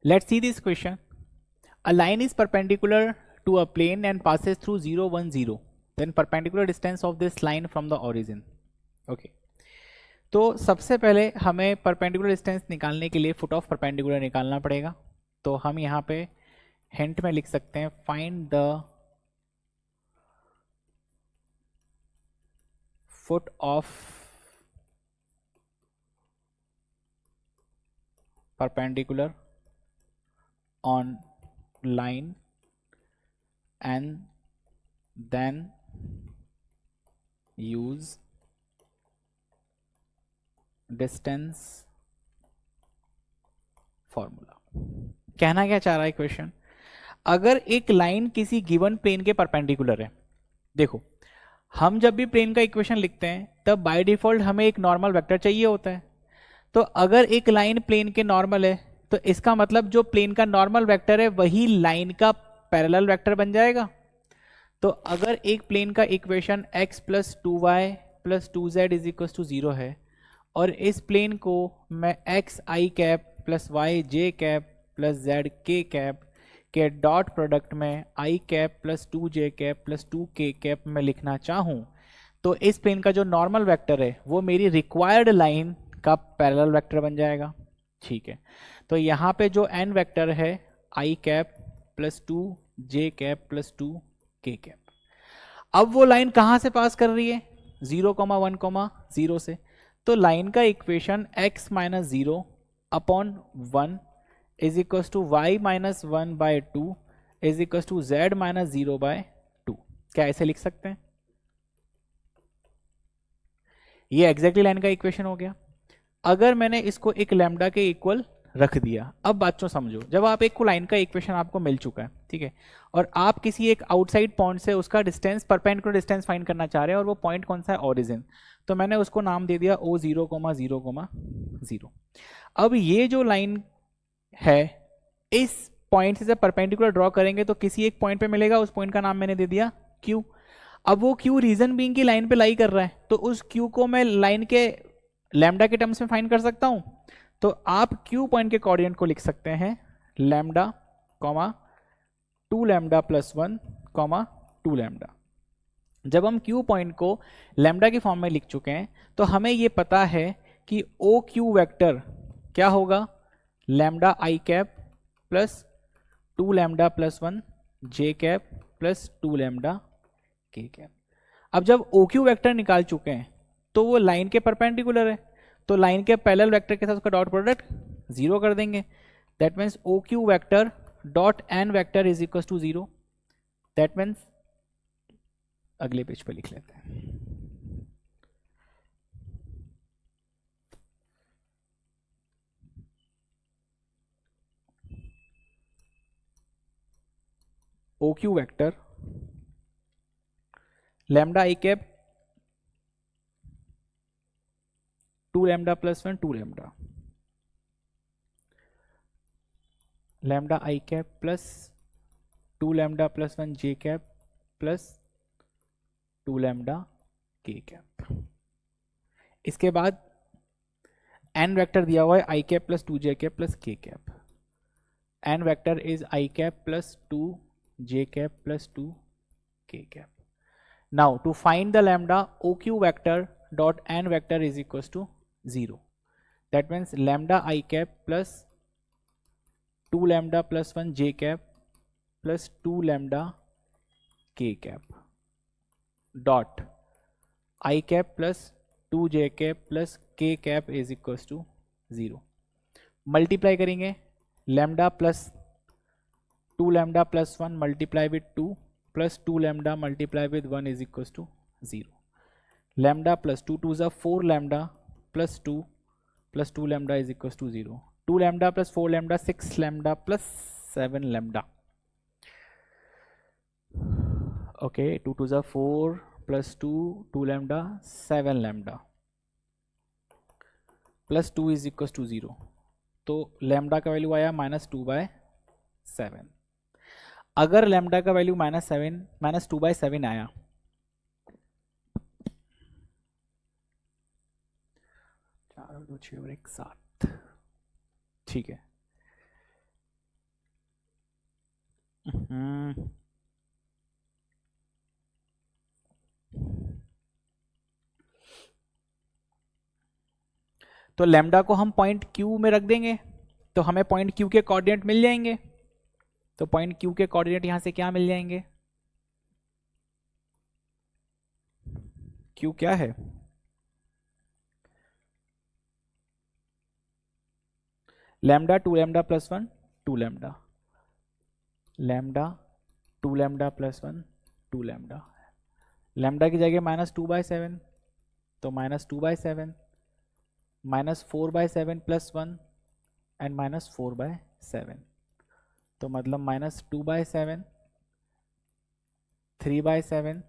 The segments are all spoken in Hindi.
Let's see this question. A line is perpendicular to a plane and passes through 0 1 0. Then perpendicular distance of this line from the origin. Okay. तो सबसे पहले हमें परपेंडिकुलर डिस्टेंस निकालने के लिए फुट ऑफ परपेंडिकुलर निकालना पड़ेगा. तो हम यहाँ पे हिंट में लिख सकते हैं find the foot of perpendicular on line and then use distance formula. कहना क्या चाह रहा है क्वेश्चन, अगर एक लाइन किसी गिवन प्लेन के परपेंडिकुलर है, देखो हम जब भी प्लेन का इक्वेशन लिखते हैं तब बाय डिफॉल्ट हमें एक नॉर्मल वेक्टर चाहिए होता है. तो अगर एक लाइन प्लेन के नॉर्मल है तो इसका मतलब जो प्लेन का नॉर्मल वेक्टर है वही लाइन का पैरेलल वेक्टर बन जाएगा. तो अगर एक प्लेन का equation x plus two Y plus two Z is equal to 0 है और इस प्लेन को मैं x I cap plus Y J cap plus Z K cap के डॉट प्रोडक्ट में I cap plus two J cap plus two K cap में लिखना चाहूँ, तो इस प्लेन का जो नॉर्मल वेक्टर है वो मेरी रिक्वायर्ड लाइन का पैरेलल वेक्टर बन जाएगा. ठीक है, तो यहाँ पे जो n वेक्टर है I cap plus two J cap plus two K cap. अब वो लाइन कहाँ से पास कर रही है, 0 1 0 से. तो लाइन का equation x minus 0 upon 1 is equal to Y minus 1 by 2 is equal to Z minus 0 by 2. क्या ऐसे लिख सकते हैं? ये एग्जैक्टली लाइन का इक्वेशन हो गया. अगर मैंने इसको एक लैम्डा के इक्वल रख दिया, अब बात समझो, जब आप एक को लाइन का इक्वेशन आपको मिल चुका है, ठीक है, और आप किसी एक आउटसाइड पॉइंट से उसका डिस्टेंस परपेंडिकुलर डिस्टेंस फाइंड करना चाह रहे हैं और वो पॉइंट कौन सा है, ओरिजिन. तो मैंने उसको नाम दे दिया O 0 0 0. अब ये जो लाइन है इस पॉइंट से जब परपेंडिकुलर ड्रॉ करेंगे तो किसी एक पॉइंट पे मिलेगा, उस पॉइंट का नाम मैंने दे दिया Q. अब वो Q रीजन बीइंग की लाइन पे लाई कर रहा है, तो उस Q को मैं लाइन के लैम्डा के टर्म्स में फाइंड कर सकता हूं. तो आप Q पॉइंट के कोऑर्डिनेट को लिख सकते हैं lambda comma 2 lambda plus 1 comma 2 lambda. जब हम Q पॉइंट को लैम्डा के फॉर्म में लिख चुके हैं तो हमें ये पता है कि OQ वेक्टर क्या होगा, lambda I cap plus 2 lambda plus 1 J cap plus 2 lambda K cap. अब जब OQ वेक्टर निकाल चुके हैं तो वो लाइन के परपेंडिकुलर है, तो लाइन के पैरेलल वेक्टर के साथ उसका डॉट प्रोडक्ट 0 कर देंगे. That means OQ vector dot n vector is equal to 0. That means अगले पेज पे लिख लेते हैं. OQ vector lambda I cap 2 lambda plus 1 2 lambda, lambda I cap plus 2 lambda plus 1 J cap plus 2 lambda K cap. इसके बाद n वेक्टर दिया हुआ है I cap plus 2 J cap plus K cap. n vector is I cap plus 2 J cap plus 2 K cap. Now to find the lambda OQ vector dot n vector is equal to 0. That means lambda I cap plus 2 lambda plus 1 J cap plus 2 lambda K cap dot I cap plus 2 J cap plus K cap is equal to 0. Multiply करेंगे lambda plus 2 lambda plus 1 multiply with 2 plus 2 lambda multiply with 1 is equal to 0. Lambda plus 2 2 4 lambda plus 2 lambda is equal to 0. 2 lambda plus 4 lambda 6 lambda plus 7 lambda. Okay, 2 2 4 plus 2 lambda 7 lambda plus 2 is equal to 0. तो लैम्डा का वैल्यू आया -2/7. अगर लैम्डा का वैल्यू -2/7 आया चार और 2 6 और 1 7, ठीक है, हम्म, तो लैम्डा को हम पॉइंट क्यू में रख देंगे तो हमें पॉइंट क्यू के कोऑर्डिनेट मिल जाएंगे। तो पॉइंट क्यू के कोऑर्डिनेट यहां से क्या मिल जाएंगे, क्यू क्या है, lambda 2 lambda plus 1 2 lambda, lambda 2 lambda plus 1 2 lambda, lambda की जगह -2/7 तो -2/7 -4/7 प्लस 1 एंड -4/7 तो मतलब -2/7 3/7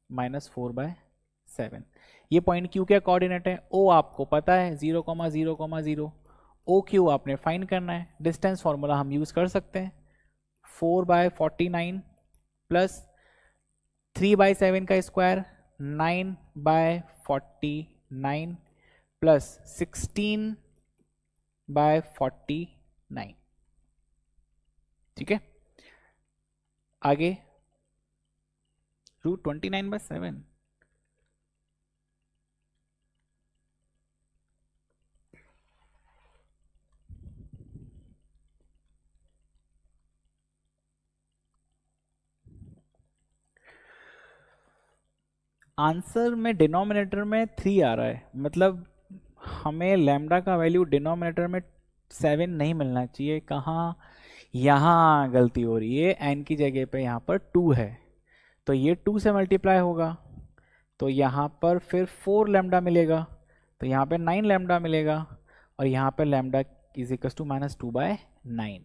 -4/7। ये पॉइंट क्यू के कोऑर्डिनेट है। ओ आपको पता है 0,0,0, ओ क्यू आपने फाइंड करना है। डिस्टेंस फॉर्मूला हम यूज कर सकते हैं, 4/49 प्लस 3/7 का स्क्वायर 9/49 प्लस 16/49। ठीक है, आगे √29/7। आंसर में डिनोमिनेटर में 3 आ रहा है, मतलब हमें लैम्डा का वैल्यू डिनोमिनेटर में 7 नहीं मिलना चाहिए। कहाँ, यहाँ गलती हो रही है, एन की जगह पे यहाँ पर 2 है तो ये 2 से मल्टीप्लाई होगा तो यहाँ पर फिर 4 लैम्डा मिलेगा तो यहाँ पे 9 लैम्डा मिलेगा और यहाँ पे लैम्डा इज इक्वल टू -2/9।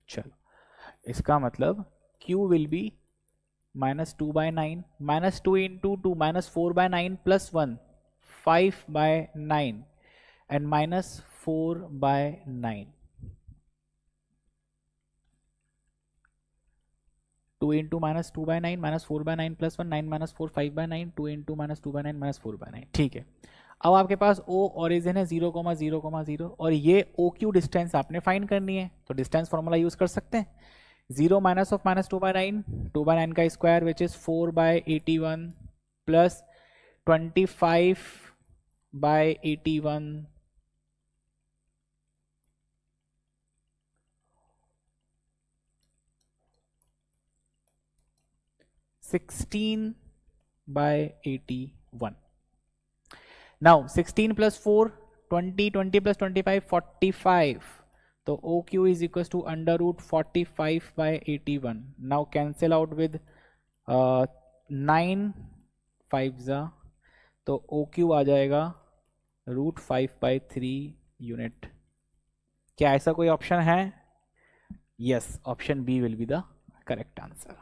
चलो, इसका मतलब Q will be -2/9 -2 into 2 -4/9 plus 1 5/9 and -4/9। 2 into -2/9 -4/9 plus 1 9 -4 5/9 2 into -2/9 -4/9। ठीक है, अब आपके पास O ओरिजिन है 0,0,0 और ये OQ डिस्टेंस आपने फाइंड करनी है तो डिस्टेंस फॉर्मूला यूज कर सकते हैं। 0 माइनस ऑफ -2/9 2/9 का square which is 4/81 plus 25/81 16/81। Now 16 plus 4 20 20 plus 25 45 तो OQ is equals to √45/81। Now cancel out with 9 5 तो OQ आ जाएगा √5/3 यूनिट। क्या ऐसा कोई ऑप्शन है? Yes, option B will be the correct answer.